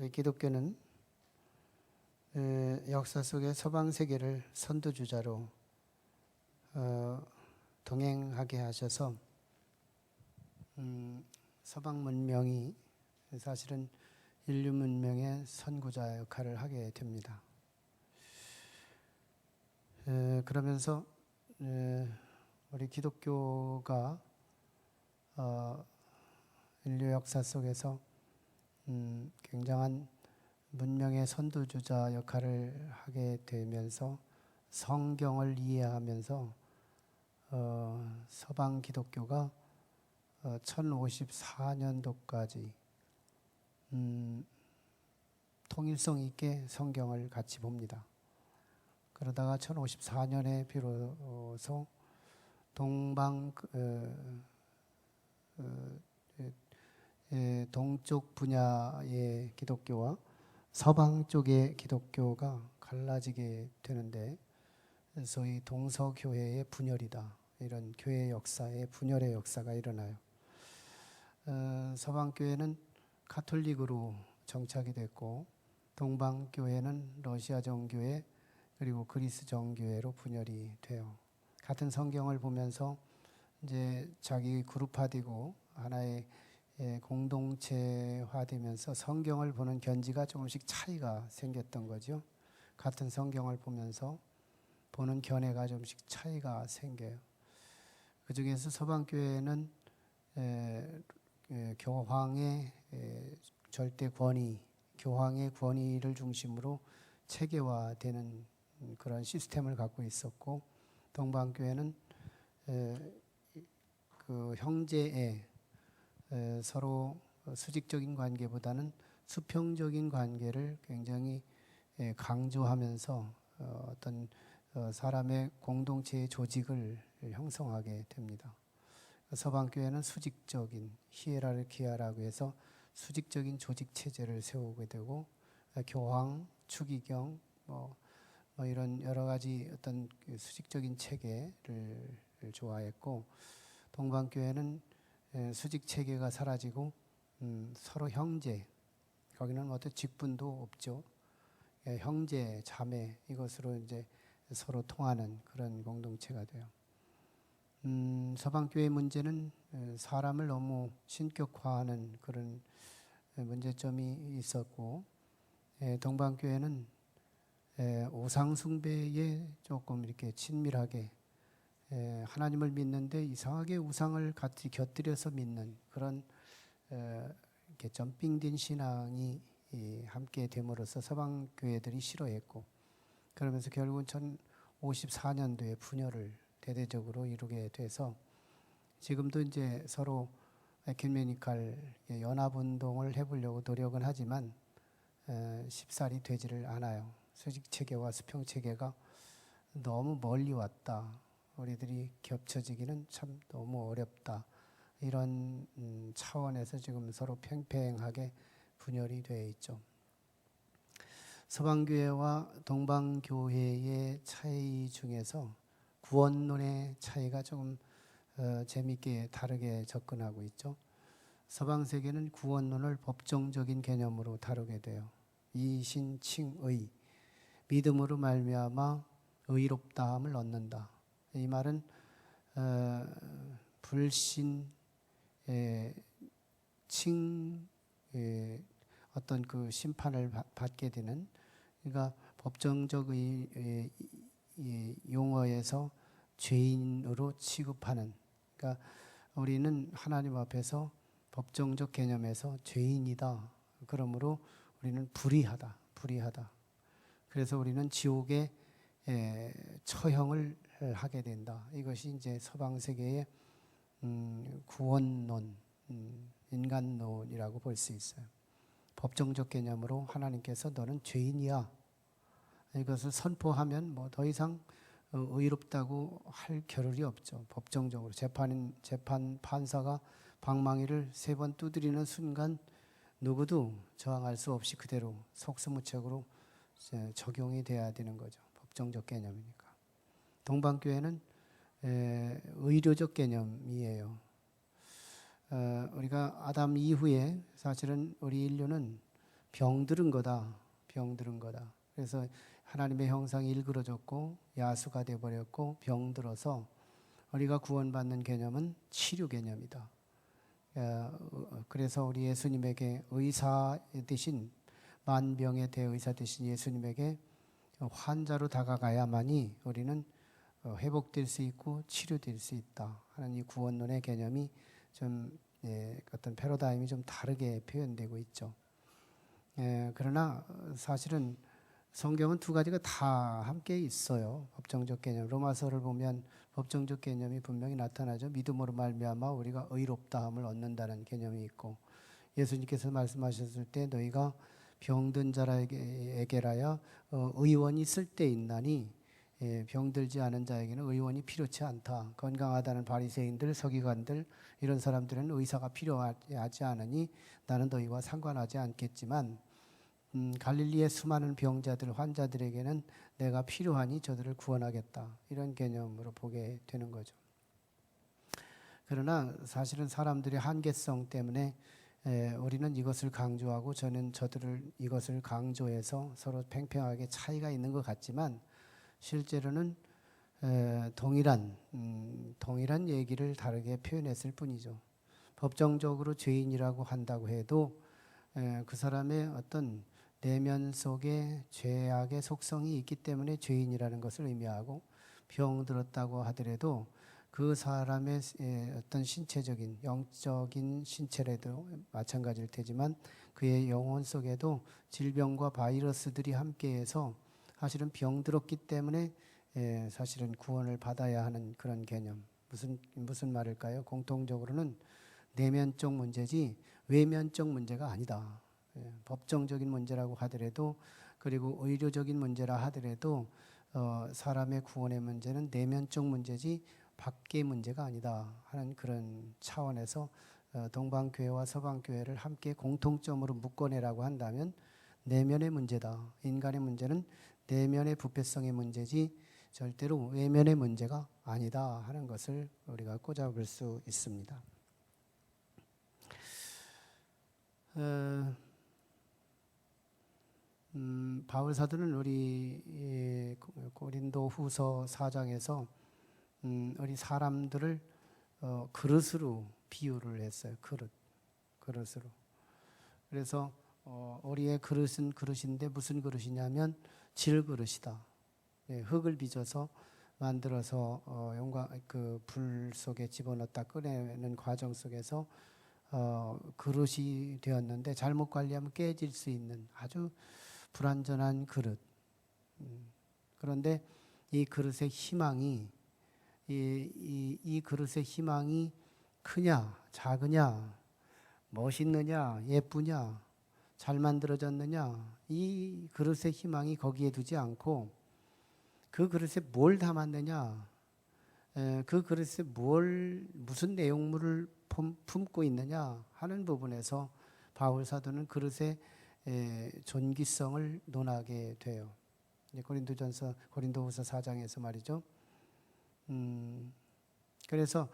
우리 기독교는 역사 속의 서방 세계를 선두주자로 동행하게 하셔서 서방 문명이 사실은 인류 문명의 선구자 역할을 하게 됩니다. 그러면서 우리 기독교가 인류 역사 속에서 굉장한 문명의 선두주자 역할을 하게 되면서 성경을 이해하면서 서방 기독교가 1054년도까지 통일성 있게 성경을 같이 봅니다. 그러다가 1054년에 비로소 동쪽 분야의 기독교와 서방 쪽의 기독교가 갈라지게 되는데 소위 동서교회의 분열이다. 이런 교회 역사의 분열의 역사가 일어나요. 서방교회는 가톨릭으로 정착이 됐고 동방교회는 러시아 정교회 그리고 그리스 정교회로 분열이 돼요. 같은 성경을 보면서 이제 자기 그룹화되고 하나의 공동체화되면서 성경을 보는 견지가 조금씩 차이가 생겼던 거죠. 같은 성경을 보면서 보는 견해가 조금씩 차이가 생겨요. 그 중에서 서방교회는 교황의 절대 권위, 교황의 권위를 중심으로 체계화되는 그런 시스템을 갖고 있었고, 동방교회는 그 형제의 서로 수직적인 관계보다는 수평적인 관계를 굉장히 강조하면서 어떤 사람의 공동체의 조직을 형성하게 됩니다. 서방교회는 수직적인 히에라르키아라고 해서 수직적인 조직 체제를 세우게 되고 교황, 추기경 이런 여러 가지 어떤 수직적인 체계를 좋아했고, 동방교회는 수직 체계가 사라지고 서로 형제, 거기는 어떤 직분도 없죠. 형제, 자매 이것으로 이제 서로 통하는 그런 공동체가 돼요. 서방교회의 문제는 사람을 너무 신격화하는 그런 문제점이 있었고, 동방교회는 우상숭배에 조금 이렇게 친밀하게 하나님을 믿는데 이상하게 우상을 같이 곁들여서 믿는 그런 이렇게 점핑된 신앙이 함께 됨으로써 서방 교회들이 싫어했고, 그러면서 결국은 1054년도에 분열을 대대적으로 이루게 돼서 지금도 이제 서로 에큐메니칼 연합운동을 해보려고 노력은 하지만 쉽사리 되지를 않아요. 수직체계와 수평체계가 너무 멀리 왔다. 우리들이 겹쳐지기는 참 너무 어렵다. 이런 차원에서 지금 서로 팽팽하게 분열이 되어 있죠. 서방교회와 동방교회의 차이 중에서 구원론의 차이가 조금 재미있게 다르게 접근하고 있죠. 서방세계는 구원론을 법정적인 개념으로 다루게 돼요. 이신칭의, 믿음으로 말미암아 의롭다함을 얻는다. 이 말은 불신, 어떤 그 심판을 받게 되는, 그러니까 법정적 용어에서 죄인으로 취급하는, 그러니까 우리는 하나님 앞에서 법정적 개념에서 죄인이다. 그러므로 우리는 불의하다. 그래서 우리는 지옥에 처형을 하게 된다. 이것이 이제 서방 세계의 구원론, 인간론이라고 볼 수 있어요. 법정적 개념으로 하나님께서 너는 죄인이야. 이것을 선포하면 뭐 더 이상 의롭다고 할 겨를이 없죠. 법정적으로 재판 판사가 방망이를 3번 두드리는 순간 누구도 저항할 수 없이 그대로 속수무책으로 적용이 돼야 되는 거죠. 법정적 개념이니까. 동방교회는 의료적 개념이에요. 우리가 아담 이후에 사실은 우리 인류는 병들은 거다. 병들은 거다. 그래서 하나님의 형상이 일그러졌고 야수가 되어버렸고 병들어서 우리가 구원받는 개념은 치료 개념이다. 그래서 우리 예수님에게 의사 대신 만병의 대의사 되신 예수님에게 환자로 다가가야만이 우리는 회복될 수 있고 치료될 수 있다 하는 이 구원론의 개념이 좀 어떤 패러다임이 좀 다르게 표현되고 있죠. 그러나 사실은 성경은 두 가지가 다 함께 있어요. 법정적 개념. 로마서를 보면 법정적 개념이 분명히 나타나죠. 믿음으로 말미암아 우리가 의롭다함을 얻는다는 개념이 있고, 예수님께서 말씀하셨을 때 너희가 병든 자에게라야 의원이 쓸데있나니 병들지 않은 자에게는 의원이 필요치 않다. 건강하다는 바리새인들, 서기관들 이런 사람들은 의사가 필요하지 않으니 나는 너희와 상관하지 않겠지만 갈릴리의 수많은 병자들, 환자들에게는 내가 필요하니 저들을 구원하겠다. 이런 개념으로 보게 되는 거죠. 그러나 사실은 사람들의 한계성 때문에 우리는 이것을 강조하고 저는 저들을 이것을 강조해서 서로 팽팽하게 차이가 있는 것 같지만 실제로는 동일한 얘기를 다르게 표현했을 뿐이죠. 법정적으로 죄인이라고 한다고 해도 그 사람의 어떤 내면 속에 죄악의 속성이 있기 때문에 죄인이라는 것을 의미하고, 병들었다고 하더라도 그 사람의 어떤 신체적인 영적인 신체라도 마찬가지일 테지만 그의 영혼 속에도 질병과 바이러스들이 함께해서 사실은 병들었기 때문에 사실은 구원을 받아야 하는 그런 개념. 무슨 말일까요? 공통적으로는 내면적 문제지 외면적 문제가 아니다. 법정적인 문제라고 하더라도, 그리고 의료적인 문제라 하더라도 사람의 구원의 문제는 내면적 문제지 밖의 문제가 아니다 하는 그런 차원에서 동방교회와 서방교회를 함께 공통점으로 묶어내라고 한다면 내면의 문제다. 인간의 문제는 내면의 부패성의 문제지 절대로 외면의 문제가 아니다 하는 것을 우리가 꽂아볼 수 있습니다. 바울 사도는 우리 고린도 후서 4장에서 우리 사람들을 그릇으로 비유를 했어요. 그릇으로. 그래서 우리의 그릇은 그릇인데 무슨 그릇이냐면 질그릇이다. 흙을 빚어서 만들어서 그 불 속에 집어넣었다 꺼내는 과정 속에서 그릇이 되었는데 잘못 관리하면 깨질 수 있는 아주 불완전한 그릇. 그런데 이 그릇의 희망이 이 그릇의 희망이 크냐 작으냐, 멋있느냐 예쁘냐, 잘 만들어졌느냐, 이 그릇의 희망이 거기에 두지 않고 그 그릇에 뭘 담았느냐, 그 그릇에 무슨 내용물을 품고 있느냐 하는 부분에서 바울 사도는 그릇의 존귀성을 논하게 돼요. 고린도후서 4장에서 말이죠. 그래서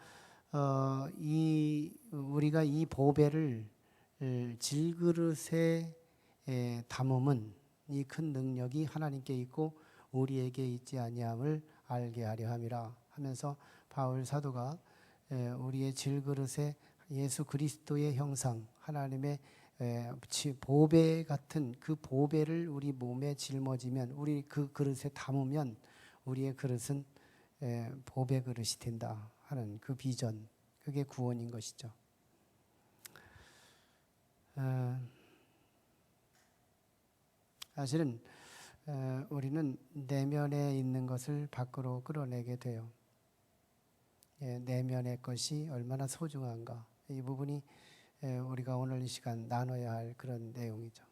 우리가 이 보배를 질그릇에 담음은 이 큰 능력이 하나님께 있고 우리에게 있지 아니함을 알게 하려 함이라 하면서 바울 사도가 우리의 질그릇에 예수 그리스도의 형상, 하나님의 보배 같은 그 보배를 우리 몸에 짊어지면, 우리 그 그릇에 담으면 우리의 그릇은 보배 그릇이 된다 하는 그 비전, 그게 구원인 것이죠. 사실은 우리는 내면에 있는 것을 밖으로 끌어내게 돼요. 내면의 것이 얼마나 소중한가, 이 부분이 우리가 오늘 이 시간 나눠야 할 그런 내용이죠.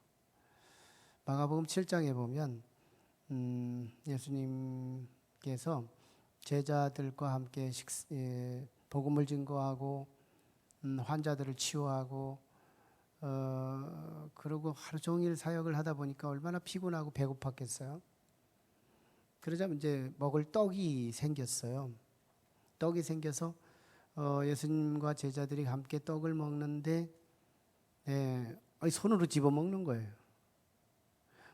마가복음 7장에 보면 예수님께서 제자들과 함께 복음을 증거하고 환자들을 치유하고 그리고 하루 종일 사역을 하다 보니까 얼마나 피곤하고 배고팠겠어요. 그러자 이제 먹을 떡이 생겼어요. 떡이 생겨서 예수님과 제자들이 함께 떡을 먹는데 손으로 집어 먹는 거예요.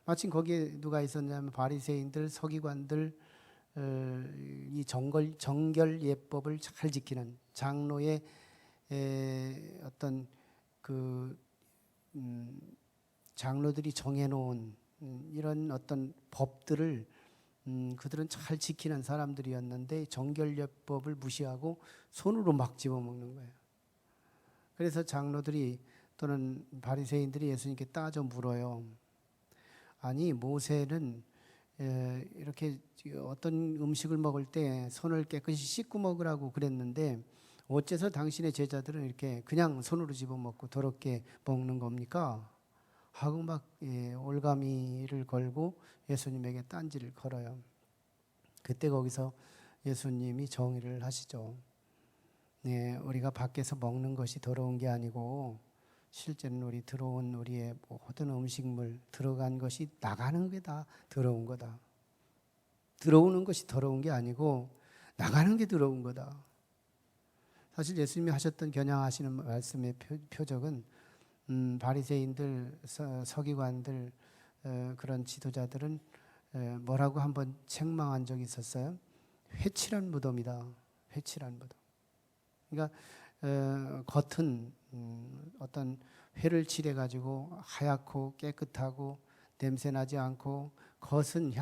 마침 거기에 누가 있었냐면 바리새인들, 서기관들, 이 정결 예법을 잘 지키는 장로의 어떤 그 장로들이 정해놓은 이런 어떤 법들을 그들은 잘 지키는 사람들이었는데 정결예법을 무시하고 손으로 막 집어먹는 거예요. 그래서 장로들이 또는 바리새인들이 예수님께 따져 물어요. 아니 모세는 이렇게 어떤 음식을 먹을 때 손을 깨끗이 씻고 먹으라고 그랬는데 어째서 당신의 제자들은 이렇게 그냥 손으로 집어먹고 더럽게 먹는 겁니까? 하고 막 올가미를 걸고 예수님에게 딴지를 걸어요. 그때 거기서 예수님이 정의를 하시죠. 네, 우리가 밖에서 먹는 것이 더러운 게 아니고 실제는 우리 들어온 우리의 모든 음식물 들어간 것이 나가는 게 다 더러운 거다. 들어오는 것이 더러운 게 아니고 나가는 게 더러운 거다. 사실 예수님이 하셨던 겨냥하시는 말씀의 표적은 바리새인들, 서기관들 그런 지도자들은 뭐라고 한번 책망한 적이 있었어요. 회칠한 무덤이다. 회칠한 무덤. 그러니까 겉은 어떤 회를 칠해 가지고 하얗고 깨끗하고 냄새 나지 않고 겉은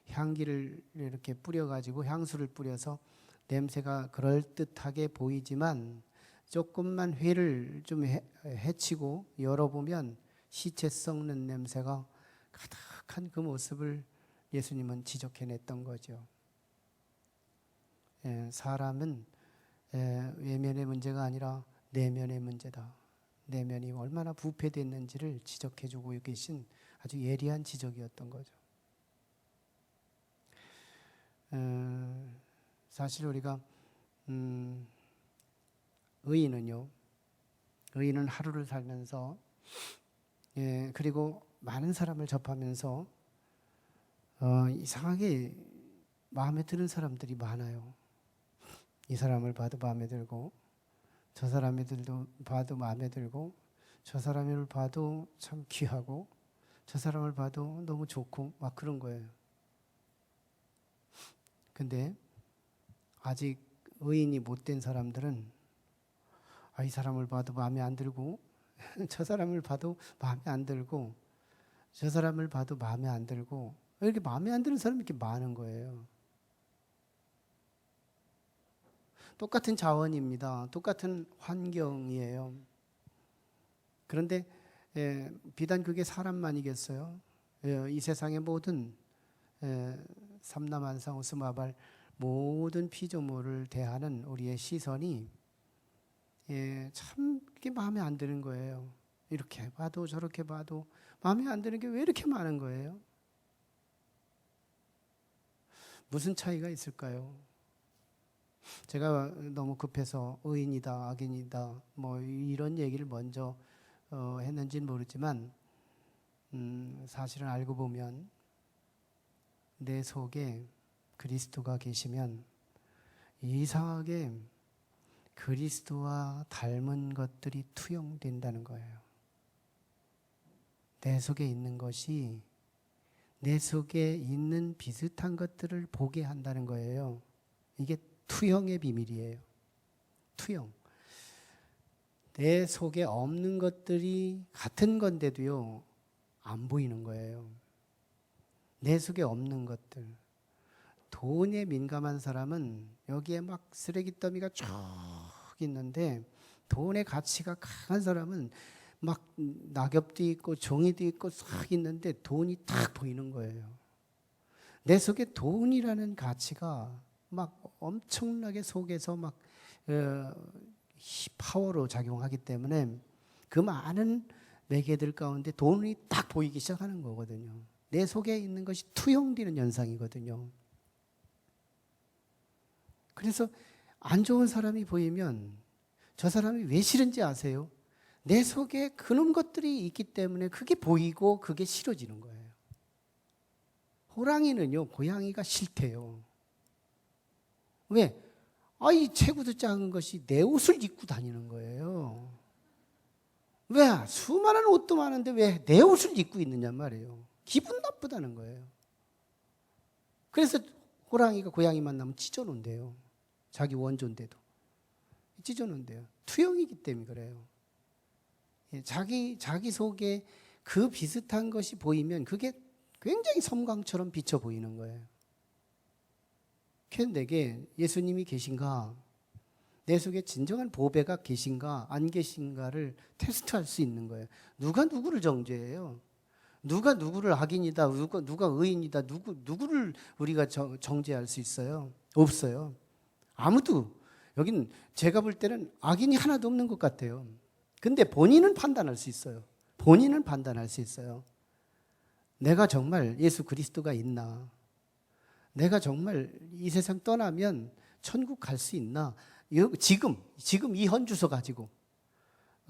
향기를 이렇게 뿌려 가지고 향수를 뿌려서 냄새가 그럴듯하게 보이지만 조금만 회를 좀 헤치고 열어보면 시체 썩는 냄새가 가득한 그 모습을 예수님은 지적해냈던 거죠. 사람은 외면의 문제가 아니라 내면의 문제다. 내면이 얼마나 부패됐는지를 지적해주고 계신 아주 예리한 지적이었던 거죠. 사실 우리가 의인은 하루를 살면서 그리고 많은 사람을 접하면서 이상하게 마음에 드는 사람들이 많아요. 이 사람을 봐도 마음에 들고 저 사람을 봐도 마음에 들고 저 사람을 봐도 참 귀하고 저 사람을 봐도 너무 좋고 막 그런 거예요. 근데 아직 의인이 못된 사람들은 이 사람을 봐도 마음에 안 들고 저 사람을 봐도 마음에 안 들고 저 사람을 봐도 마음에 안 들고 이렇게 마음에 안 드는 사람이 이렇게 많은 거예요. 똑같은 자원입니다. 똑같은 환경이에요. 그런데 비단 그게 사람만이겠어요? 이 세상의 모든 삼라만상 오스마발 모든 피조물을 대하는 우리의 시선이 참 이렇게 마음에 안 드는 거예요. 이렇게 봐도 저렇게 봐도 마음에 안 드는 게 왜 이렇게 많은 거예요? 무슨 차이가 있을까요? 제가 너무 급해서 의인이다, 악인이다, 뭐 이런 얘기를 먼저 했는지는 모르지만 사실은 알고 보면 내 속에 그리스도가 계시면 이상하게 그리스도와 닮은 것들이 투영된다는 거예요. 내 속에 있는 것이 내 속에 있는 비슷한 것들을 보게 한다는 거예요. 이게 투영의 비밀이에요. 투영. 내 속에 없는 것들이 같은 건데도요, 안 보이는 거예요. 내 속에 없는 것들. 돈에 민감한 사람은 여기에 막 쓰레기 더미가 쭉 있는데 돈의 가치가 강한 사람은 막 낙엽도 있고 종이도 있고 싹 있는데 돈이 딱 보이는 거예요. 내 속에 돈이라는 가치가 막 엄청나게 속에서 막 파워로 작용하기 때문에 그 많은 매개들 가운데 돈이 딱 보이기 시작하는 거거든요. 내 속에 있는 것이 투영되는 현상이거든요. 그래서 안 좋은 사람이 보이면 저 사람이 왜 싫은지 아세요? 내 속에 그런 것들이 있기 때문에 그게 보이고 그게 싫어지는 거예요. 호랑이는요, 고양이가 싫대요. 왜? 이 체구도 작은 것이 내 옷을 입고 다니는 거예요. 왜 수많은 옷도 많은데 왜 내 옷을 입고 있느냐 말이에요. 기분 나쁘다는 거예요. 그래서 호랑이가 고양이 만나면 찢어놓는데요. 자기 원조인데도 찢어놓는데요. 투영이기 때문에 그래요. 자기 속에 그 비슷한 것이 보이면 그게 굉장히 섬광처럼 비쳐 보이는 거예요. 내게 예수님이 계신가, 내 속에 진정한 보배가 계신가 안 계신가를 테스트할 수 있는 거예요. 누가 누구를 정죄해요? 누가 누구를 악인이다, 누가 의인이다, 누구를 우리가 정죄할 수 있어요? 없어요. 아무도. 여긴 제가 볼 때는 악인이 하나도 없는 것 같아요. 근데 본인은 판단할 수 있어요. 본인은 판단할 수 있어요. 내가 정말 예수 그리스도가 있나? 내가 정말 이 세상 떠나면 천국 갈 수 있나? 지금 이 헌주소 가지고.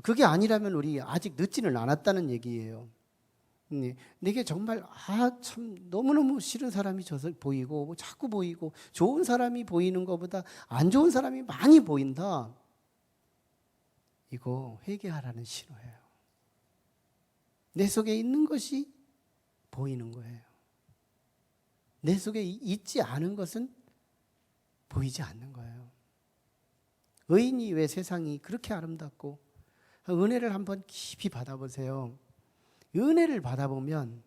그게 아니라면 우리 아직 늦지는 않았다는 얘기예요. 내게 정말 참 너무너무 싫은 사람이 보이고 자꾸 보이고 좋은 사람이 보이는 것보다 안 좋은 사람이 많이 보인다. 이거 회개하라는 신호예요. 내 속에 있는 것이 보이는 거예요. 내 속에 있지 않은 것은 보이지 않는 거예요. 의인이 왜 세상이 그렇게 아름답고, 은혜를 한번 깊이 받아보세요. 은혜를 받아보면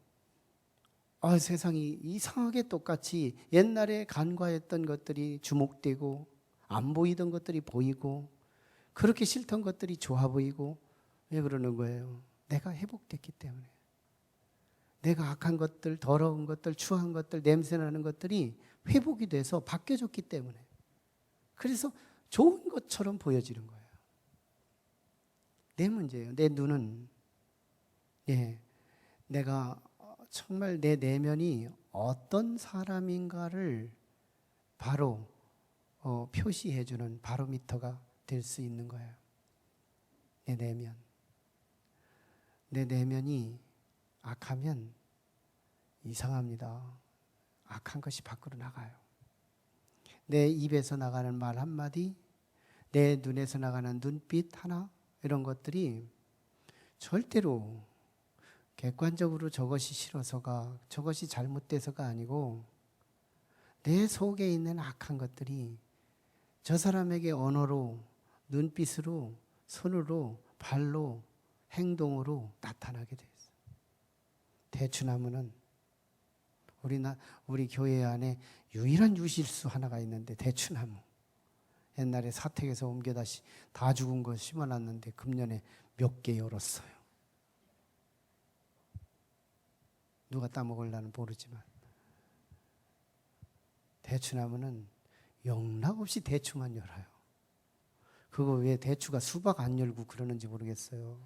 세상이 이상하게 똑같이 옛날에 간과했던 것들이 주목되고 안 보이던 것들이 보이고 그렇게 싫던 것들이 좋아 보이고. 왜 그러는 거예요? 내가 회복됐기 때문에. 내가 악한 것들, 더러운 것들, 추한 것들, 냄새나는 것들이 회복이 돼서 바뀌어졌기 때문에. 그래서 좋은 것처럼 보여지는 거예요. 내 문제예요. 내 눈은 내가 정말 내 내면이 어떤 사람인가를 바로 표시해주는 바로미터가 될 수 있는 거예요. 내 내면. 내 내면이 악하면 이상합니다. 악한 것이 밖으로 나가요. 내 입에서 나가는 말 한마디, 내 눈에서 나가는 눈빛 하나, 이런 것들이 절대로 객관적으로 저것이 싫어서가, 저것이 잘못돼서가 아니고 내 속에 있는 악한 것들이 저 사람에게 언어로, 눈빛으로, 손으로, 발로, 행동으로 나타나게 돼 있어요. 대추나무는 우리 교회 안에 유일한 유실수 하나가 있는데, 대추나무. 옛날에 사택에서 옮겨다 다 죽은 거 심어놨는데 금년에 몇 개 열었어요. 누가 따먹을라는 모르지만. 대추나무는 영락없이 대추만 열어요. 그거 왜 대추가 수박 안 열고 그러는지 모르겠어요.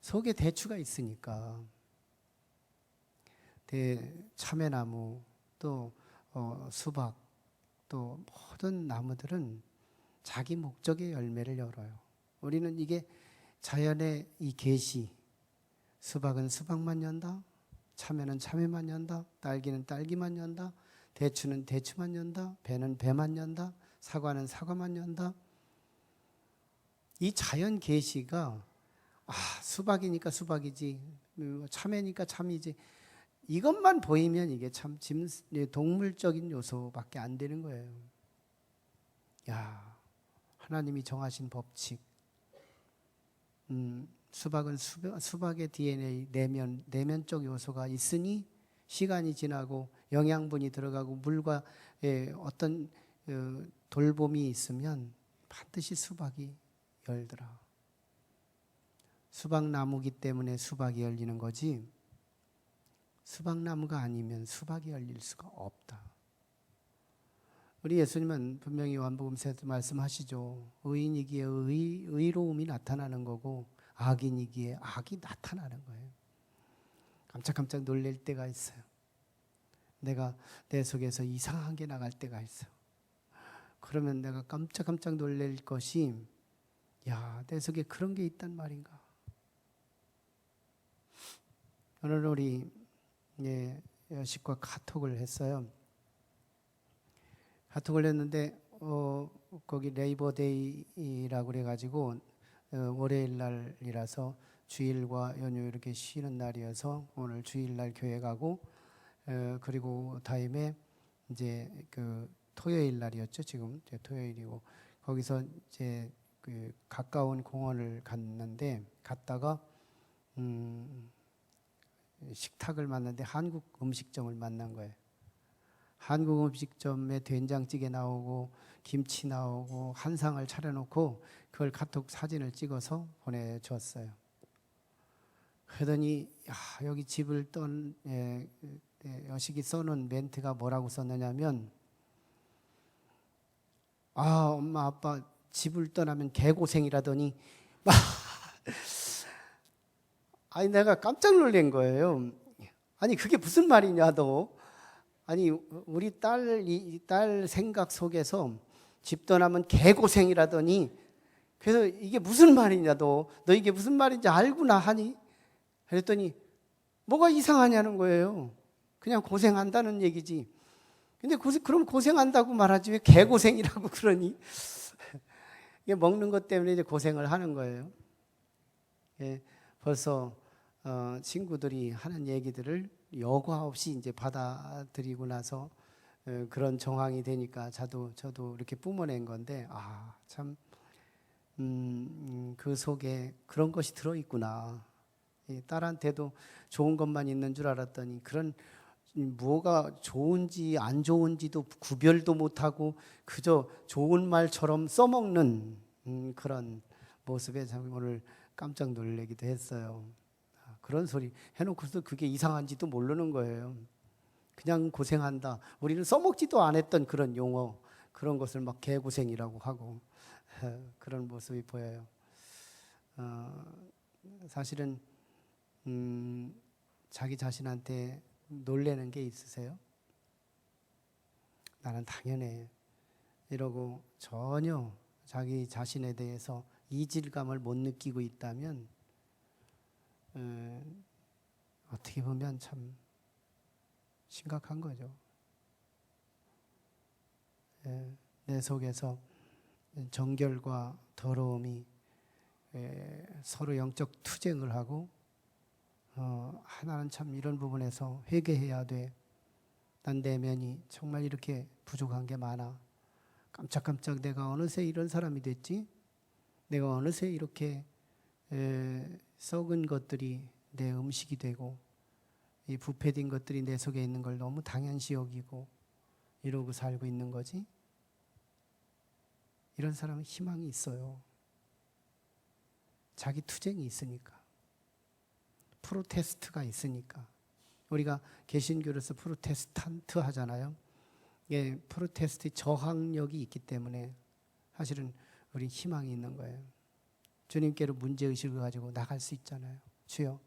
속에 대추가 있으니까. 참외나무, 또 수박, 또 모든 나무들은 자기 목적의 열매를 열어요. 우리는 이게 자연의 이 계시, 수박은 수박만 연다, 참외는 참외만 연다, 딸기는 딸기만 연다, 대추는 대추만 연다, 배는 배만 연다, 사과는 사과만 연다. 이 자연 계시가 수박이니까 수박이지, 참외니까 참이지, 이것만 보이면 이게 참 동물적인 요소밖에 안 되는 거예요. 하나님이 정하신 법칙. 수박은 수박의 DNA, 내면적 요소가 있으니 시간이 지나고 영양분이 들어가고 물과 어떤 돌봄이 있으면 반드시 수박이 열더라. 수박나무기 때문에 수박이 열리는 거지, 수박나무가 아니면 수박이 열릴 수가 없다. 우리 예수님은 분명히 요한복음서에도 말씀하시죠. 의인이기에 의로움이 나타나는 거고 악인이기에 악이 나타나는 거예요. 깜짝깜짝 놀랄 때가 있어요. 내가 내 속에서 이상한 게 나갈 때가 있어요. 그러면 내가 깜짝깜짝 놀랄 것이, 내 속에 그런 게 있단 말인가. 오늘 우리 여식과 카톡을 했어요. 카톡을 했는데 거기 레이버데이라고 그래가지고 월요일 날이라서 주일과 연휴 이렇게 쉬는 날이어서 오늘 주일날 교회 가고 그리고 다음에 이제 그 토요일 날이었죠. 지금 이제 토요일이고 거기서 이제 그 가까운 공원을 갔다가 식탁을 만났는데 한국 음식점을 만난 거예요. 한국 음식점에 된장찌개 나오고 김치 나오고 한상을 차려놓고 그걸 카톡 사진을 찍어서 보내줬어요. 그러더니 여기 집을 여식이 써놓은 멘트가 뭐라고 썼느냐면 엄마 아빠 집을 떠나면 개고생이라더니 아니 내가 깜짝 놀란 거예요. 아니 그게 무슨 말이냐 너. 아니 우리 딸 생각 속에서 집 떠나면 개고생이라더니 그래서 이게 무슨 말이냐 너 이게 무슨 말인지 알구나 하니 그랬더니 뭐가 이상하냐는 거예요. 그냥 고생한다는 얘기지. 근데 그럼 고생한다고 말하지 왜 개고생이라고 그러니? 이게 먹는 것 때문에 이제 고생을 하는 거예요. 예, 벌써 친구들이 하는 얘기들을 여과 없이 이제 받아들이고 나서 그런 정황이 되니까 저도 이렇게 뿜어낸 건데 참 그 속에 그런 것이 들어있구나. 딸한테도 좋은 것만 있는 줄 알았더니 그런 뭐가 좋은지 안 좋은지도 구별도 못하고 그저 좋은 말처럼 써먹는 그런 모습에 참 오늘 깜짝 놀라기도 했어요. 그런 소리 해놓고서 그게 이상한지도 모르는 거예요. 그냥 고생한다. 우리는 써먹지도 안 했던 그런 용어, 그런 것을 막 개고생이라고 하고 그런 모습이 보여요. 사실은 자기 자신한테 놀래는 게 있으세요? 나는 당연해 이러고 전혀 자기 자신에 대해서 이질감을 못 느끼고 있다면 어떻게 보면 참 심각한 거죠. 내 속에서 정결과 더러움이 서로 영적 투쟁을 하고 하나는 참 이런 부분에서 회개해야 돼. 난 내면이 정말 이렇게 부족한 게 많아. 깜짝깜짝 내가 어느새 이런 사람이 됐지? 내가 어느새 이렇게 썩은 것들이 내 음식이 되고 이 부패된 것들이 내 속에 있는 걸 너무 당연시 여기고 이러고 살고 있는 거지? 이런 사람은 희망이 있어요. 자기 투쟁이 있으니까. 프로테스트가 있으니까. 우리가 개신교로서 프로테스탄트 하잖아요. 예, 프로테스트의 저항력이 있기 때문에 사실은 우리 희망이 있는 거예요. 주님께로 문제의식을 가지고 나갈 수 있잖아요. 주여,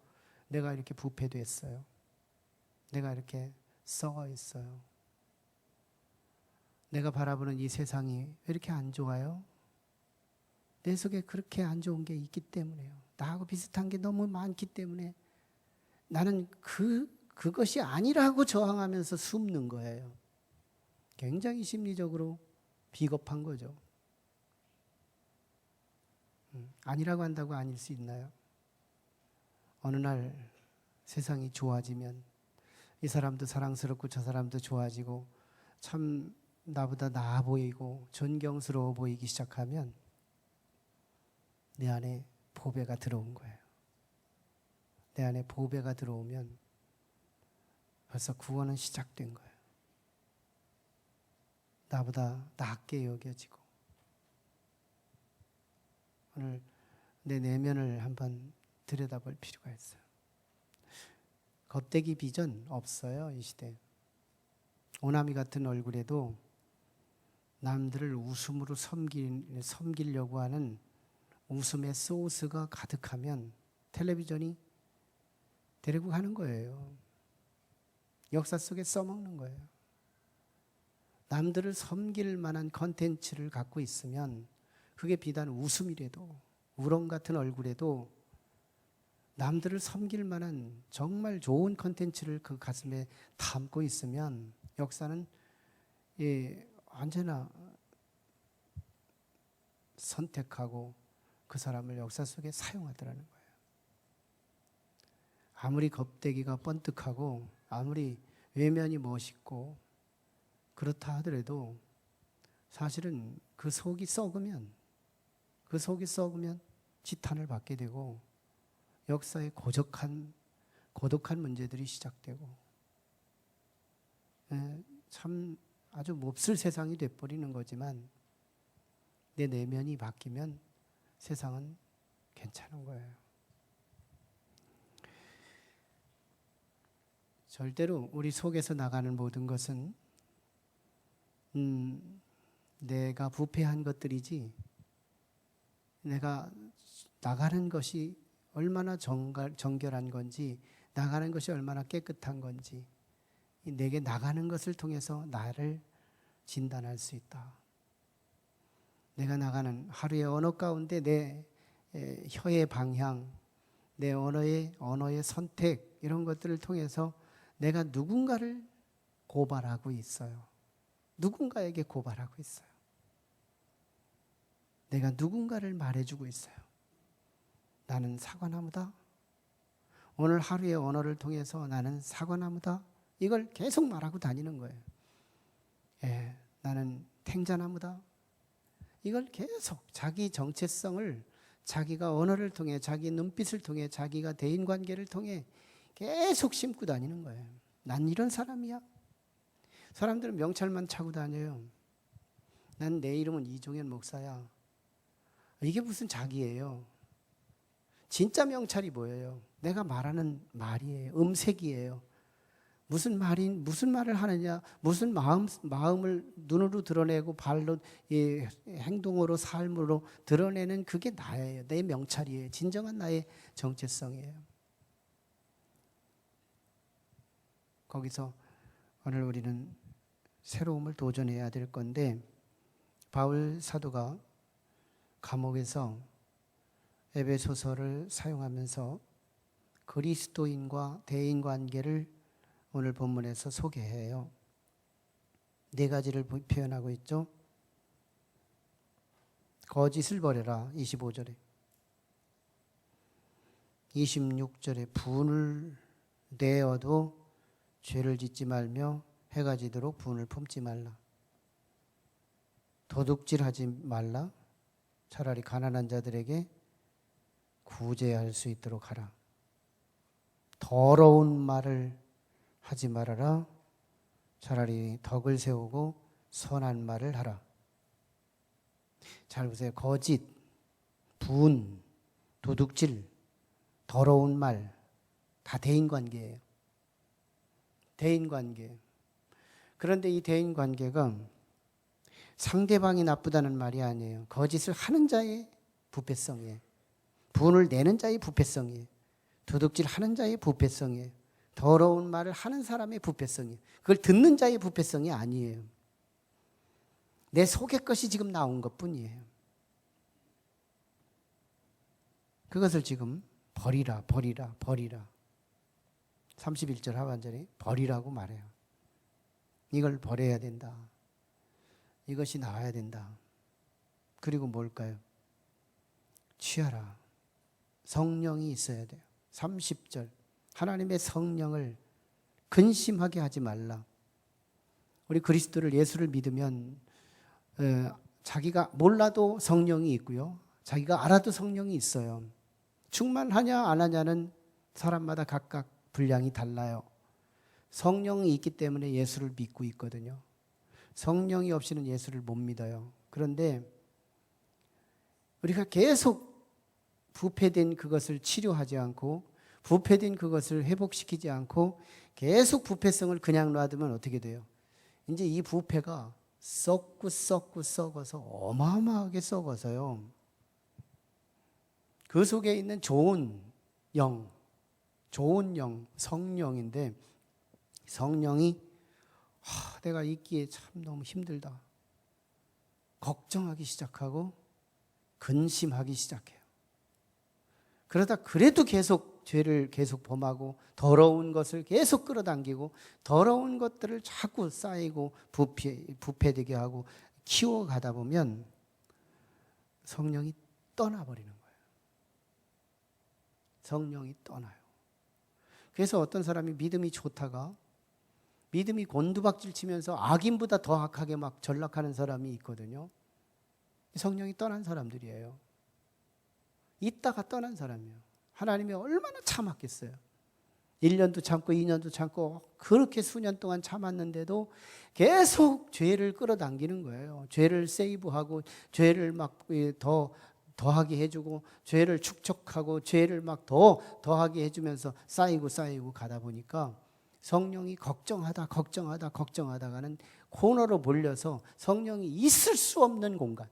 내가 이렇게 부패됐어요. 내가 이렇게 썩어 있어요. 내가 바라보는 이 세상이 왜 이렇게 안 좋아요? 내 속에 그렇게 안 좋은 게 있기 때문에요. 나하고 비슷한 게 너무 많기 때문에 나는 그것이 아니라고 저항하면서 숨는 거예요. 굉장히 심리적으로 비겁한 거죠. 아니라고 한다고 아닐 수 있나요? 어느 날 세상이 좋아지면 이 사람도 사랑스럽고 저 사람도 좋아지고 참 나보다 나아 보이고 존경스러워 보이기 시작하면 내 안에 보배가 들어온 거예요. 내 안에 보배가 들어오면 벌써 구원은 시작된 거예요. 나보다 낫게 여겨지고 오늘 내 내면을 한번 들여다볼 필요가 있어요. 겉대기 비전 없어요, 이 시대. 오나미 같은 얼굴에도 남들을 웃음으로 섬기려고 하는 웃음의 소스가 가득하면 텔레비전이 데리고 가는 거예요. 역사 속에 써먹는 거예요. 남들을 섬길 만한 컨텐츠를 갖고 있으면 그게 비단 웃음이라도 우렁 같은 얼굴에도 남들을 섬길 만한 정말 좋은 컨텐츠를 그 가슴에 담고 있으면 역사는 언제나 선택하고 그 사람을 역사 속에 사용하더라는 거예요. 아무리 겁대기가 번뜩하고 아무리 외면이 멋있고 그렇다 하더라도 사실은 그 속이 썩으면 지탄을 받게 되고 역사의 고독한 문제들이 시작되고 참 아주 몹쓸 세상이 돼버리는 거지만 내 내면이 바뀌면 세상은 괜찮은 거예요. 절대로 우리 속에서 나가는 모든 것은 내가 부패한 것들이지 내가 나가는 것이 얼마나 정결한 건지 나가는 것이 얼마나 깨끗한 건지 내게 나가는 것을 통해서 나를 진단할 수 있다. 내가 나가는 하루의 언어 가운데 내 혀의 방향, 내 언어의 선택 이런 것들을 통해서 내가 누군가를 고발하고 있어요. 누군가에게 고발하고 있어요. 내가 누군가를 말해주고 있어요. 나는 사과나무다. 오늘 하루의 언어를 통해서 나는 사과나무다. 이걸 계속 말하고 다니는 거예요. 나는 탱자나무다. 이걸 계속 자기 정체성을 자기가 언어를 통해 자기 눈빛을 통해 자기가 대인관계를 통해 계속 심고 다니는 거예요. 난 이런 사람이야. 사람들은 명찰만 차고 다녀요. 난 내 이름은 이종현 목사야. 이게 무슨 자기예요. 진짜 명찰이 뭐예요? 내가 말하는 말이에요. 음색이에요. 무슨 말을 하느냐, 무슨 마음을 눈으로 드러내고 발로 행동으로 삶으로 드러내는 그게 나예요. 내 명찰이에요. 진정한 나의 정체성이에요. 거기서 오늘 우리는 새로움을 도전해야 될 건데 바울 사도가 감옥에서 에베소서를 사용하면서 그리스도인과 대인관계를 오늘 본문에서 소개해요. 네 가지를 표현하고 있죠. 거짓을 버려라 25절에 26절에 분을 내어도 죄를 짓지 말며 해가 지도록 분을 품지 말라. 도둑질하지 말라. 차라리 가난한 자들에게 구제할 수 있도록 하라. 더러운 말을 하지 말아라. 차라리 덕을 세우고 선한 말을 하라. 잘 보세요. 거짓, 분, 도둑질, 더러운 말 다 대인관계예요. 대인관계. 그런데 이 대인관계가 상대방이 나쁘다는 말이 아니에요. 거짓을 하는 자의 부패성이에요. 분을 내는 자의 부패성이에요. 도둑질 하는 자의 부패성이에요. 더러운 말을 하는 사람의 부패성이에요. 그걸 듣는 자의 부패성이 아니에요. 내 속의 것이 지금 나온 것뿐이에요. 그것을 지금 버리라. 31절 하반절에 버리라고 말해요. 이걸 버려야 된다. 이것이 나와야 된다. 그리고 뭘까요? 취하라. 성령이 있어야 돼요. 30절 하나님의 성령을 근심하게 하지 말라. 우리 그리스도를 예수를 믿으면 자기가 몰라도 성령이 있고요. 자기가 알아도 성령이 있어요. 충만하냐 안 하냐는 사람마다 각각 분량이 달라요. 성령이 있기 때문에 예수를 믿고 있거든요. 성령이 없이는 예수를 못 믿어요. 그런데 우리가 계속 부패된 그것을 치료하지 않고 부패된 그것을 회복시키지 않고 계속 부패성을 그냥 놔두면 어떻게 돼요? 이제 이 부패가 썩어서 어마어마하게 썩어서요. 그 속에 있는 좋은 영, 성령인데 성령이 내가 있기에 참 너무 힘들다. 걱정하기 시작하고 근심하기 시작해요. 그러다 그래도 계속 죄를 계속 범하고 더러운 것을 계속 끌어당기고 더러운 것들을 자꾸 쌓이고 부패되게 하고 키워가다 보면 성령이 떠나버리는 거예요. 성령이 떠나요. 그래서 어떤 사람이 믿음이 좋다가 믿음이 곤두박질 치면서 악인보다 더 악하게 막 전락하는 사람이 있거든요. 성령이 떠난 사람들이에요. 있다가 떠난 사람이에요. 하나님이 얼마나 참았겠어요. 1년도 참고 2년도 참고 그렇게 수년 동안 참았는데도 계속 죄를 끌어당기는 거예요. 죄를 세이브하고 죄를 막 더하게 해주고 죄를 축적하고 죄를 막 더하게 해주면서 쌓이고 가다 보니까 성령이 걱정하다가는 코너로 몰려서 성령이 있을 수 없는 공간,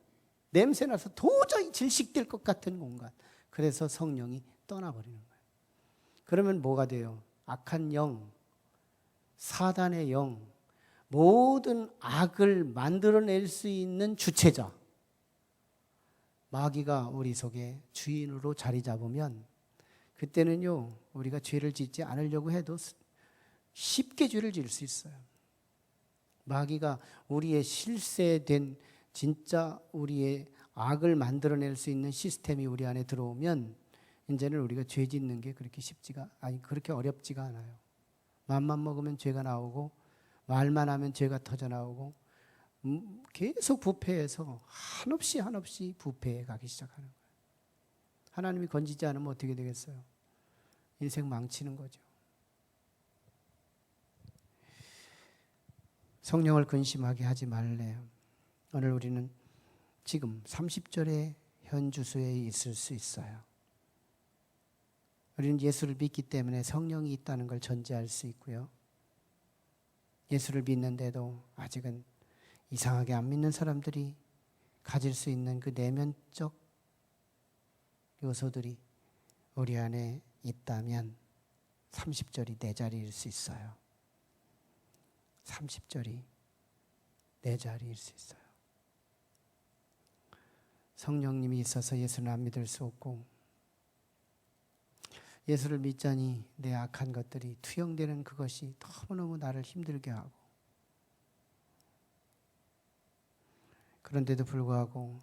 냄새나서 도저히 질식될 것 같은 공간, 그래서 성령이 떠나버리는 거예요. 그러면 뭐가 돼요? 악한 영, 사단의 영, 모든 악을 만들어낼 수 있는 주체자 마귀가 우리 속에 주인으로 자리 잡으면 그때는요, 우리가 죄를 짓지 않으려고 해도 쉽게 죄를 지을 수 있어요. 마귀가 우리의 실세된 진짜 우리의 악을 만들어낼 수 있는 시스템이 우리 안에 들어오면 이제는 우리가 죄 짓는 게 그렇게 어렵지가 않아요. 맘만 먹으면 죄가 나오고 말만 하면 죄가 터져 나오고 계속 부패해서 한없이 부패해 가기 시작하는 거예요. 하나님이 건지지 않으면 어떻게 되겠어요? 인생 망치는 거죠. 성령을 근심하게 하지 말래요. 오늘 우리는 지금 30절의 현 주소에 있을 수 있어요. 우리는 예수를 믿기 때문에 성령이 있다는 걸 전제할 수 있고요. 예수를 믿는데도 아직은 이상하게 안 믿는 사람들이 가질 수 있는 그 내면적 요소들이 우리 안에 있다면 30절이 내 자리일 수 있어요. 30절이 내 자리일 수 있어요. 성령님이 있어서 예수는 안 믿을 수 없고 예수를 믿자니 내 악한 것들이 투영되는 그것이 너무너무 나를 힘들게 하고 그런데도 불구하고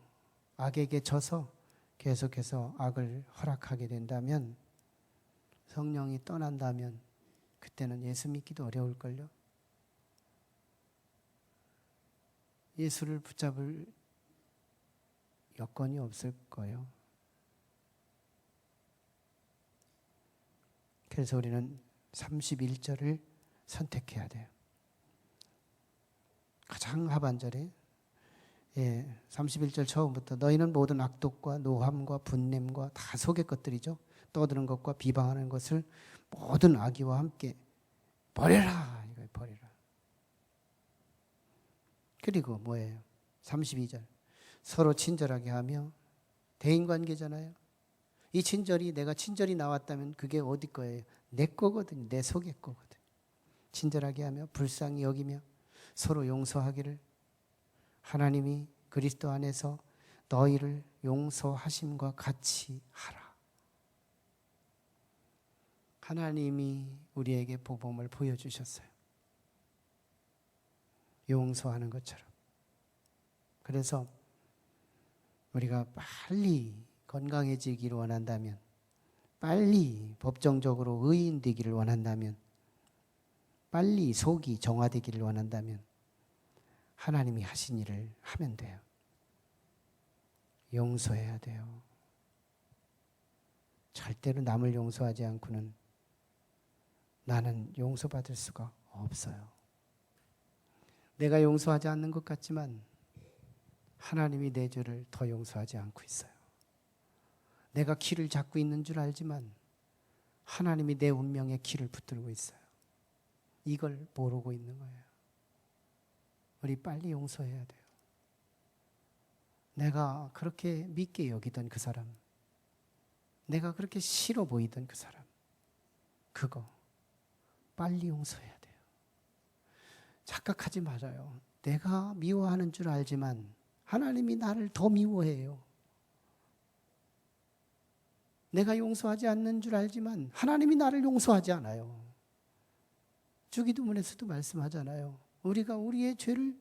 악에게 져서 계속해서 악을 허락하게 된다면 성령이 떠난다면 그때는 예수 믿기도 어려울걸요. 예수를 붙잡을 여건이 없을 거예요. 그래서 우리는 31절을 선택해야 돼요. 가장 하반절에 31절 처음부터 너희는 모든 악독과 노함과 분냄과 다 속의 것들이죠. 떠드는 것과 비방하는 것을 모든 악의와 함께 버려라. 이거 버려라. 그리고 뭐예요? 32절 서로 친절하게 하며 대인관계잖아요. 이 친절이 내가 친절이 나왔다면 그게 어디 거예요? 내 거거든요. 내 속의 거거든요. 친절하게 하며 불쌍히 여기며 서로 용서하기를 하나님이 그리스도 안에서 너희를 용서하심과 같이 하라. 하나님이 우리에게 보복을 보여주셨어요. 용서하는 것처럼. 그래서 우리가 빨리 건강해지기를 원한다면, 빨리 법정적으로 의인 되기를 원한다면, 빨리 속이 정화되기를 원한다면 하나님이 하신 일을 하면 돼요. 용서해야 돼요. 절대로 남을 용서하지 않고는 나는 용서받을 수가 없어요. 내가 용서하지 않는 것 같지만 하나님이 내 죄를 더 용서하지 않고 있어요. 내가 키를 잡고 있는 줄 알지만 하나님이 내 운명에 키를 붙들고 있어요. 이걸 모르고 있는 거예요. 우리 빨리 용서해야 돼요. 내가 그렇게 믿게 여기던 그 사람, 내가 그렇게 싫어 보이던 그 사람, 그거 빨리 용서해야 돼요. 착각하지 말아요. 내가 미워하는 줄 알지만 하나님이 나를 더 미워해요. 내가 용서하지 않는 줄 알지만 하나님이 나를 용서하지 않아요. 주기도문에서도 말씀하잖아요. 우리가 우리의 죄를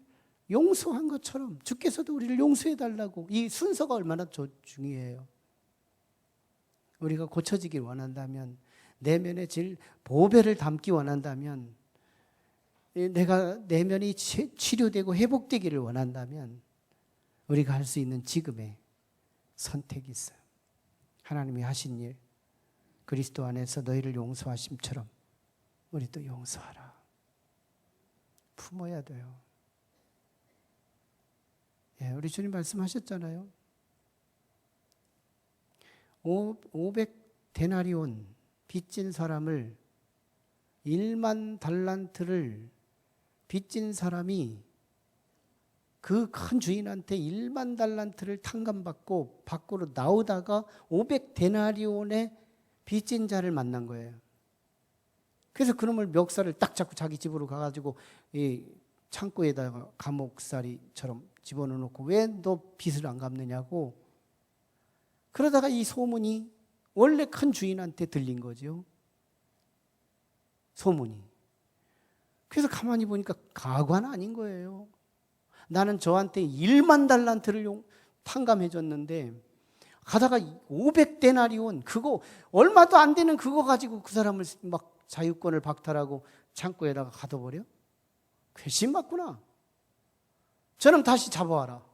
용서한 것처럼 주께서도 우리를 용서해 달라고. 이 순서가 얼마나 중요해요. 우리가 고쳐지길 원한다면, 내면의 보배를 담기 원한다면, 내가 내면이 치료되고 회복되기를 원한다면 우리가 할 수 있는 지금의 선택이 있어요. 하나님이 하신 일, 그리스도 안에서 너희를 용서하심처럼 우리도 용서하라. 품어야 돼요. 예, 우리 주님 말씀하셨잖아요. 500데나리온 빚진 사람을, 1만 달란트를 빚진 사람이 그 큰 주인한테 1만 달란트를 탕감받고 밖으로 나오다가 500데나리온의 빚진 자를 만난 거예요. 그래서 그놈을 멱살을 딱 잡고 자기 집으로 가가지고 이 창고에다가 감옥살이처럼 집어넣고, 왜 너 빚을 안 갚느냐고. 그러다가 이 소문이 원래 큰 주인한테 들린 거죠. 소문이. 그래서 가만히 보니까 가관 아닌 거예요. 나는 저한테 1만 달란트를 탕감해 줬는데 가다가 500데나리온, 그거 얼마도 안 되는 그거 가지고 그 사람을 막 자유권을 박탈하고 창고에다가 가둬버려? 괘씸 맞구나. 저놈 다시 잡아와라.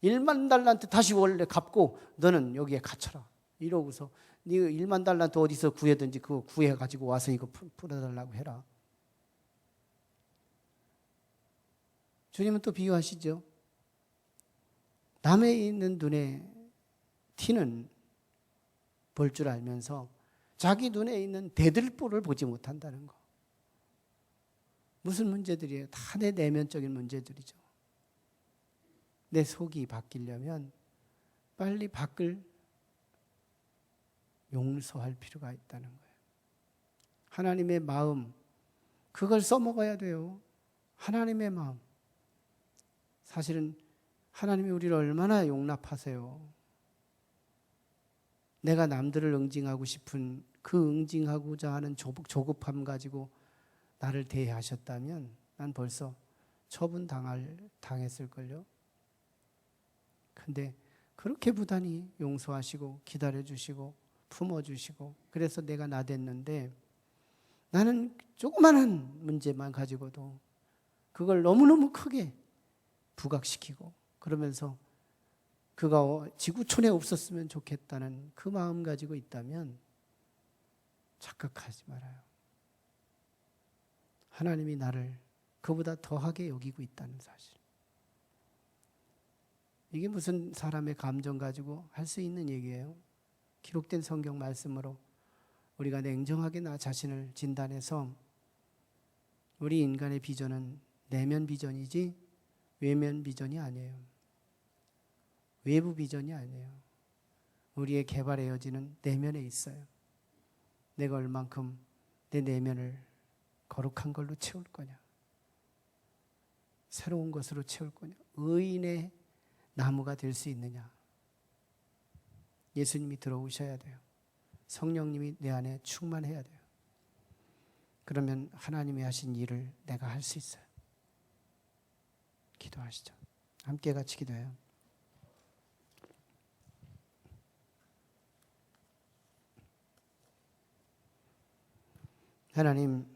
1만 달란트 다시 원래 갚고 너는 여기에 갇혀라. 이러고서 네 1만 달란트 어디서 구해든지 그거 구해가지고 와서 이거 풀어달라고 해라. 주님은 또 비유하시죠. 남의 있는 눈에 티는 볼 줄 알면서 자기 눈에 있는 대들보를 보지 못한다는 거. 무슨 문제들이에요? 다 내 내면적인 문제들이죠. 내 속이 바뀌려면 빨리 밖을 용서할 필요가 있다는 거예요. 하나님의 마음, 그걸 써먹어야 돼요. 하나님의 마음. 사실은 하나님이 우리를 얼마나 용납하세요. 내가 남들을 응징하고 싶은 그 응징하고자 하는 조급함 가지고 나를 대하셨다면 난 벌써 당했을걸요. 근데 그렇게 부단히 용서하시고 기다려주시고 품어주시고, 그래서 내가 나댔는데, 나는 조그마한 문제만 가지고도 그걸 너무너무 크게 부각시키고, 그러면서 그가 지구촌에 없었으면 좋겠다는 그 마음 가지고 있다면 착각하지 말아요. 하나님이 나를 그보다 더하게 여기고 있다는 사실. 이게 무슨 사람의 감정 가지고 할 수 있는 얘기예요. 기록된 성경 말씀으로 우리가 냉정하게 나 자신을 진단해서 우리 인간의 비전은 내면 비전이지 외면 비전이 아니에요. 외부 비전이 아니에요. 우리의 개발의 여지는 내면에 있어요. 내가 얼만큼 내 내면을 거룩한 걸로 채울 거냐, 새로운 것으로 채울 거냐, 의인의 나무가 될 수 있느냐. 예수님이 들어오셔야 돼요. 성령님이 내 안에 충만해야 돼요. 그러면 하나님이 하신 일을 내가 할 수 있어요. 기도하시죠. 함께 같이 기도해요. 하나님,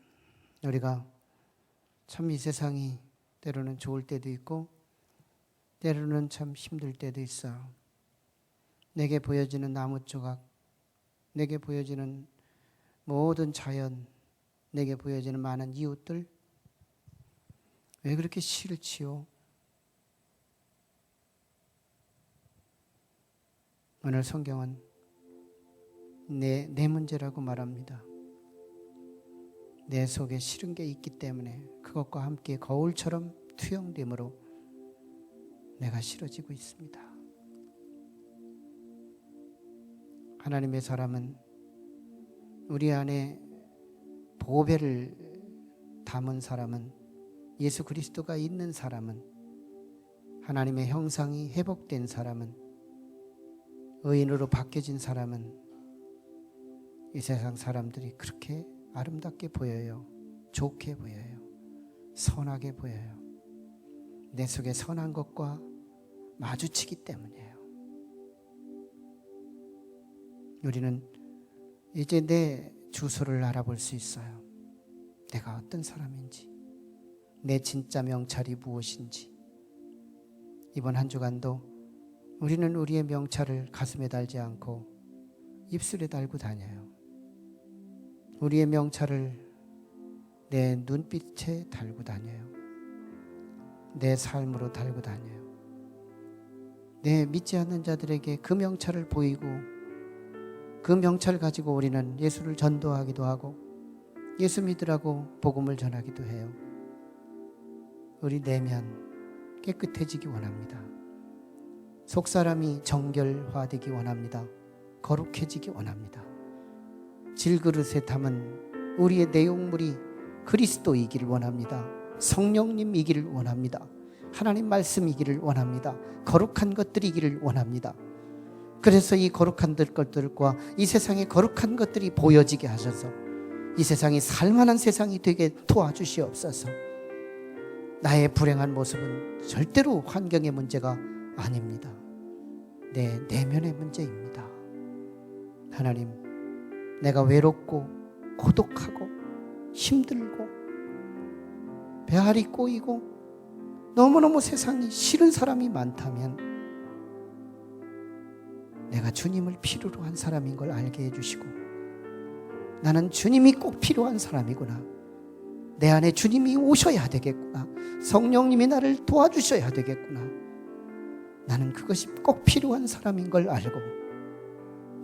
우리가 참 이 세상이 때로는 좋을 때도 있고 때로는 참 힘들 때도 있어. 내게 보여지는 나무 조각, 내게 보여지는 모든 자연, 내게 보여지는 많은 이웃들, 왜 그렇게 싫지요? 오늘 성경은 내 문제라고 말합니다. 내 속에 싫은 게 있기 때문에 그것과 함께 거울처럼 투영됨으로 내가 싫어지고 있습니다. 하나님의 사람은, 우리 안에 보배를 담은 사람은, 예수 그리스도가 있는 사람은, 하나님의 형상이 회복된 사람은, 의인으로 바뀌어진 사람은 이 세상 사람들이 그렇게 아름답게 보여요. 좋게 보여요. 선하게 보여요. 내 속에 선한 것과 마주치기 때문이에요. 우리는 이제 내 주소를 알아볼 수 있어요. 내가 어떤 사람인지, 내 진짜 명찰이 무엇인지. 이번 한 주간도 우리는 우리의 명찰을 가슴에 달지 않고 입술에 달고 다녀요. 우리의 명찰을 내 눈빛에 달고 다녀요. 내 삶으로 달고 다녀요. 내 믿지 않는 자들에게 그 명찰을 보이고 그 명찰을 가지고 우리는 예수를 전도하기도 하고 예수 믿으라고 복음을 전하기도 해요. 우리 내면 깨끗해지기 원합니다. 속사람이 정결화되기 원합니다. 거룩해지기 원합니다. 질그릇에 담은 우리의 내용물이 그리스도이기를 원합니다. 성령님이기를 원합니다. 하나님 말씀이기를 원합니다. 거룩한 것들이기를 원합니다. 그래서 이 거룩한 것들과 이 세상의 거룩한 것들이 보여지게 하셔서 이 세상이 살만한 세상이 되게 도와주시옵소서. 나의 불행한 모습은 절대로 환경의 문제가 아닙니다. 내 내면의 문제입니다. 하나님, 내가 외롭고 고독하고 힘들고 배알이 꼬이고 너무너무 세상이 싫은 사람이 많다면 내가 주님을 필요로 한 사람인 걸 알게 해주시고 나는 주님이 꼭 필요한 사람이구나. 내 안에 주님이 오셔야 되겠구나. 성령님이 나를 도와주셔야 되겠구나. 나는 그것이 꼭 필요한 사람인 걸 알고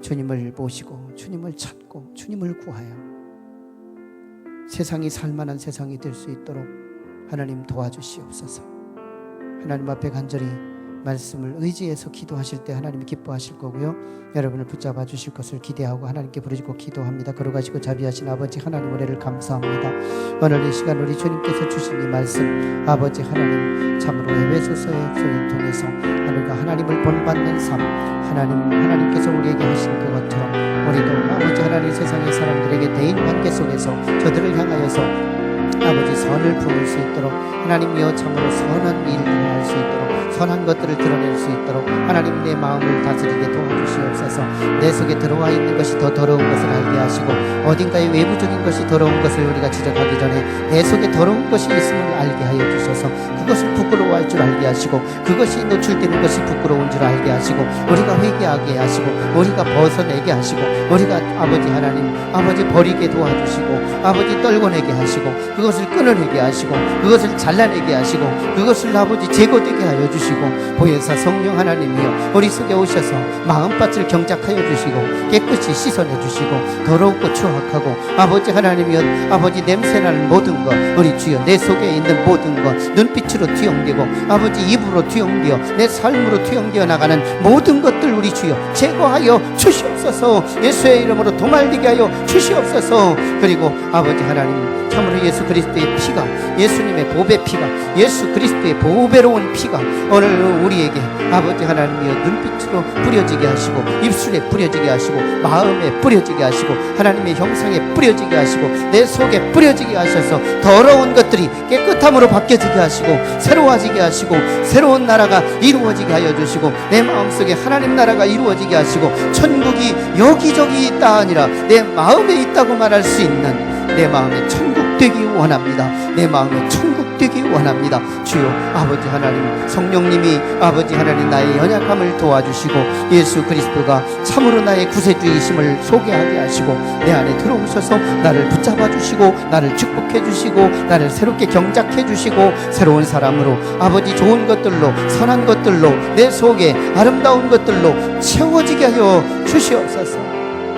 주님을 모시고 주님을 찾고 주님을 구하여 세상이 살만한 세상이 될 수 있도록 하나님 도와주시옵소서. 하나님 앞에 간절히 말씀을 의지해서 기도하실 때 하나님이 기뻐하실 거고요. 여러분을 붙잡아 주실 것을 기대하고 하나님께 부르짖고 기도합니다. 걸어가시고 자비하신 아버지 하나님, 은혜를 감사합니다. 오늘 이 시간 우리 주님께서 주신 이 말씀, 아버지 하나님, 참으로 에베소서의 소리를 통해서 우리가 하나님을 본받는 삶, 하나님께서 우리에게 하신 그것처럼 우리도 아버지 하나님, 세상의 사람들에게 대인 관계 속에서 저들을 향하여서 아버지 선을 부을 수 있도록, 하나님이여 참으로 선한 일을 할 수 있도록, 선한 것들을 드러낼 수 있도록 하나님, 내 마음을 다스리게 도와주시옵소서. 내 속에 들어와 있는 것이 더 더러운 것을 알게 하시고 어딘가에 외부적인 것이 더러운 것을 우리가 지적하기 전에 내 속에 더러운 것이 있음을 알게 하여 주셔서 그것을 부끄러워할 줄 알게 하시고 그것이 노출되는 것이 부끄러운 줄 알게 하시고 우리가 회개하게 하시고 우리가 벗어내게 하시고 우리가 아버지 하나님, 아버지 버리게 도와주시고 아버지 떨궈내게 하시고 그것을 끊어내게 하시고 그것을 잘라내게 하시고 그것을 아버지 제거되게 하여 주시고 보혜사 성령 하나님이여 우리 속에 오셔서 마음밭을 경작하여 주시고 깨끗이 씻어내 주시고 더럽고 추악하고 아버지 하나님이여 아버지 냄새나는 모든 것 우리 주여 내 속에 있는 모든 것 눈빛으로 투영되고 아버지 입으로 투영되어 내 삶으로 투영되어 나가는 모든 것들 우리 주여 제거하여 주시옵소서. 예수의 이름으로 도말리게 하여 주시옵소서. 그리고 아버지 하나님, 참으로 예수 그리스도의 피가, 예수님의 보배 피가, 예수 그리스도의 보배로운 피가 오늘 우리에게 아버지 하나님이여 눈빛으로 뿌려지게 하시고 입술에 뿌려지게 하시고 마음에 뿌려지게 하시고 하나님의 형상에 뿌려지게 하시고 내 속에 뿌려지게 하셔서 더러운 것들이 깨끗함으로 바뀌어지게 하시고 새로워지게 하시고 새로운 나라가 이루어지게 하여 주시고 내 마음속에 하나님 나라가 이루어지게 하시고 천국이 여기저기 있다 아니라 내 마음에 있다고 말할 수 있는 내 마음에 천국 되기 원합니다. 내 마음에 천국 되기 원합니다. 주여 아버지 하나님, 성령님이 아버지 하나님 나의 연약함을 도와주시고 예수 그리스도가 참으로 나의 구세주이심을 소개하게 하시고 내 안에 들어오셔서 나를 붙잡아 주시고 나를 축복해 주시고 나를 새롭게 경작해 주시고 새로운 사람으로 아버지 좋은 것들로 선한 것들로 내 속에 아름다운 것들로 채워지게 하여 주시옵소서.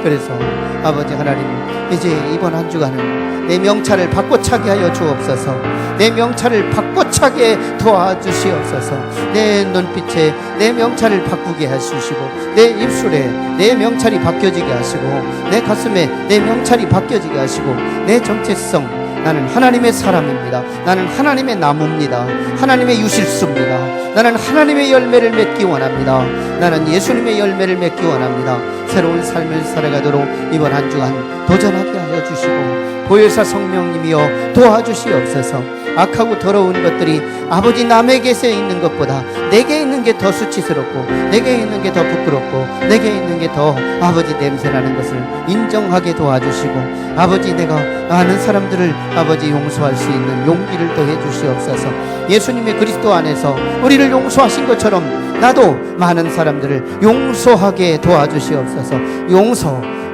그래서 아버지 하나님, 이제 이번 한 주간은 내 명찰을 바꿔 차게 하여 주옵소서. 내 명찰을 바꿔 차게 도와주시옵소서. 내 눈빛에 내 명찰을 바꾸게 해주시고 내 입술에 내 명찰이 바뀌어지게 하시고 내 가슴에 내 명찰이 바뀌어지게 하시고 내 정체성 나는 하나님의 사람입니다. 나는 하나님의 나무입니다. 하나님의 유실수입니다. 나는 하나님의 열매를 맺기 원합니다. 나는 예수님의 열매를 맺기 원합니다. 새로운 삶을 살아가도록 이번 한 주간 도전하게 하여 주시고 보혜사 성령님이여 도와주시옵소서. 악하고 더러운 것들이 아버지 남에게서 있는 것보다 내게 있는 게 더 수치스럽고 내게 있는 게 더 부끄럽고 내게 있는 게 더 아버지 냄새나는 것을 인정하게 도와주시고 아버지 내가 아는 사람들을 아버지 용서할 수 있는 용기를 더해 주시옵소서. 예수님의 그리스도 안에서 우리를 용서하신 것처럼 나도 많은 사람들을 용서하게 도와주시옵소서.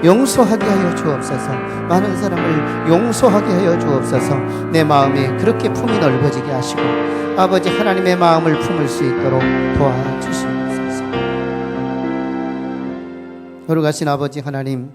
용서하게 하여 주옵소서. 많은 사람을 용서하게 하여 주옵소서. 내 마음에 그렇게 품이 넓어지게 하시고 아버지 하나님의 마음을 품을 수 있도록 도와주시옵소서. 거룩하신 아버지 하나님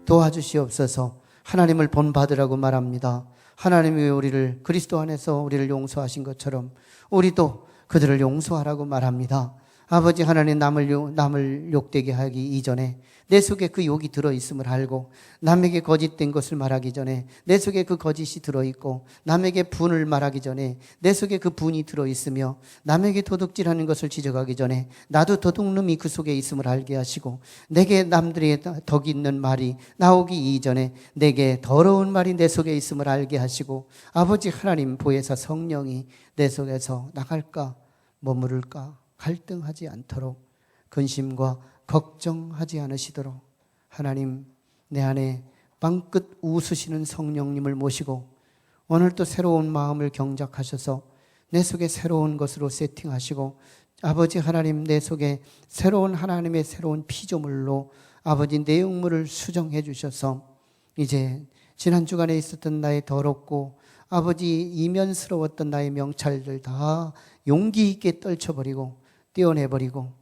도와주시옵소서. 하나님을 본받으라고 말합니다. 하나님이 우리를 그리스도 안에서 우리를 용서하신 것처럼 우리도 그들을 용서하라고 말합니다. 아버지 하나님 남을 욕되게 하기 이전에 내 속에 그 욕이 들어있음을 알고 남에게 거짓된 것을 말하기 전에 내 속에 그 거짓이 들어있고 남에게 분을 말하기 전에 내 속에 그 분이 들어있으며 남에게 도둑질하는 것을 지적하기 전에 나도 도둑놈이 그 속에 있음을 알게 하시고 내게 남들의 덕 있는 말이 나오기 이전에 내게 더러운 말이 내 속에 있음을 알게 하시고 아버지 하나님 보혜사 성령이 내 속에서 나갈까 머무를까 갈등하지 않도록 근심과 걱정하지 않으시도록 하나님 내 안에 빵끝 웃으시는 성령님을 모시고 오늘도 새로운 마음을 경작하셔서 내 속에 새로운 것으로 세팅하시고 아버지 하나님 내 속에 새로운 하나님의 새로운 피조물로 아버지 내용물을 수정해 주셔서 이제 지난 주간에 있었던 나의 더럽고 아버지 이면스러웠던 나의 명찰들 다 용기 있게 떨쳐버리고 떼어내버리고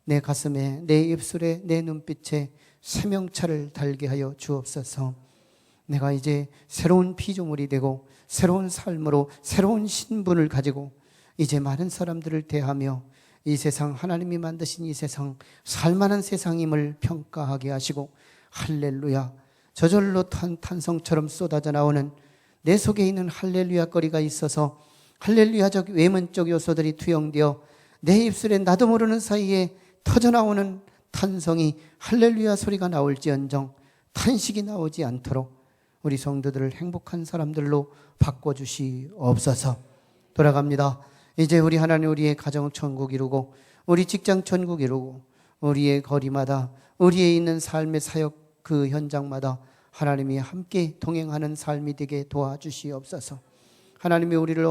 내 가슴에 내 입술에 내 눈빛에 새 명찰을 달게 하여 주옵소서. 내가 이제 새로운 피조물이 되고 새로운 삶으로 새로운 신분을 가지고 이제 많은 사람들을 대하며 이 세상 하나님이 만드신 이 세상 살만한 세상임을 평가하게 하시고 할렐루야 저절로 탄성처럼 쏟아져 나오는 내 속에 있는 할렐루야 거리가 있어서 할렐루야적 외면적 요소들이 투영되어 내 입술에 나도 모르는 사이에 터져나오는 탄성이 할렐루야 소리가 나올지언정 탄식이 나오지 않도록 우리 성도들을 행복한 사람들로 바꿔주시옵소서. 돌아갑니다. 이제 우리 하나님 우리의 가정 천국 이루고 우리 직장 천국 이루고 우리의 거리마다 우리의 있는 삶의 사역 그 현장마다 하나님이 함께 동행하는 삶이 되게 도와주시옵소서. 하나님이 우리를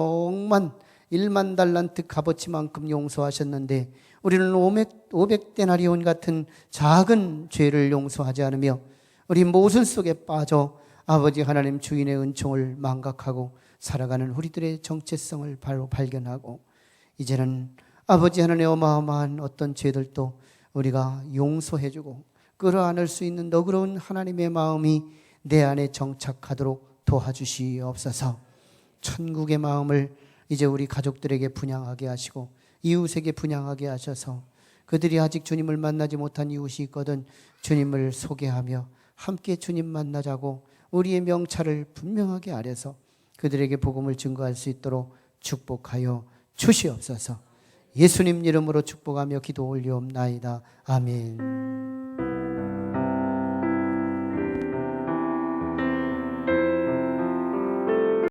1만 달란트 값어치만큼 용서하셨는데 우리는 500데나리온 같은 작은 죄를 용서하지 않으며 우리 모순 속에 빠져 아버지 하나님 주인의 은총을 망각하고 살아가는 우리들의 정체성을 바로 발견하고 이제는 아버지 하나님의 어마어마한 어떤 죄들도 우리가 용서해주고 끌어안을 수 있는 너그러운 하나님의 마음이 내 안에 정착하도록 도와주시옵소서. 천국의 마음을 이제 우리 가족들에게 분양하게 하시고 이웃에게 분양하게 하셔서 그들이 아직 주님을 만나지 못한 이웃이 있거든 주님을 소개하며 함께 주님 만나자고 우리의 명찰을 분명하게 아려서 그들에게 복음을 증거할 수 있도록 축복하여 주시옵소서. 예수님 이름으로 축복하며 기도 올리옵나이다. 아멘.